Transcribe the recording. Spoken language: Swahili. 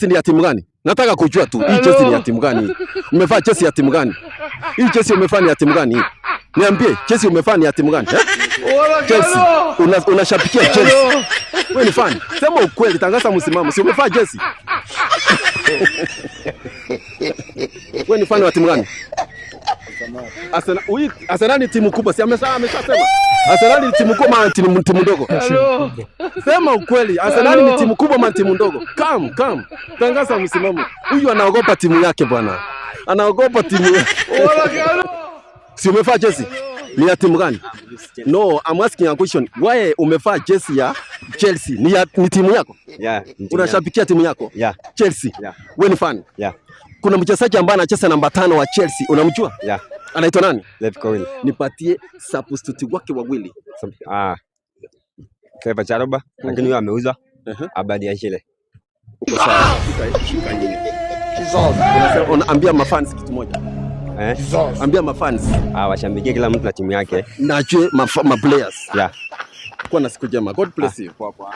jezi ni ya timu gani? Nataka kujua tu. Hii jezi ni ya timu gani? Umevaa jezi ya timu gani? Hii jezi umevaa ni ya timu gani? Niambie, jezi umevaa ni ya timu gani? Jezi. Unashabikia jezi. Wewe ni fan. Sema ukweli, tangaza msimamo. Si umevaa jezi? Wewe ni fan wa timu gani? Arsenal ni timu kubwa. Si ameshasema. Arsenal ni timu kubwa ama timu ndogo? Sema ukweli. Arsenal ni timu kubwa ama timu ndogo? Come. Tangaza msimamo. Huyu anaogopa timu yake bwana. Anaogopa timu yake. Si umevaa jezi? Ni ya timu gani? No, I'm asking a question. Why umevaa jezi ya Chelsea? Ni timu yako? Yeah. Unashabikia timu yako? Yeah. Chelsea? Yeah. Wewe ni fan? Yeah. Kuna mchezaji ambaye anacheza namba 5 wa Chelsea, unamjua? Yeah. Anaitwa nani? Levi Colwill. Nipatie substitute wake wawili. Trevor Chalobah, lakini yeye ameuza. Abadi Ashile. Uko sawa. Shuka nyingine. Unaambia mafans kitu moja. Ambia mafans. Washambikie kila mtu na timu yake. Najue ma players. Yeah. Kwa na siku njema. God bless you. Poa.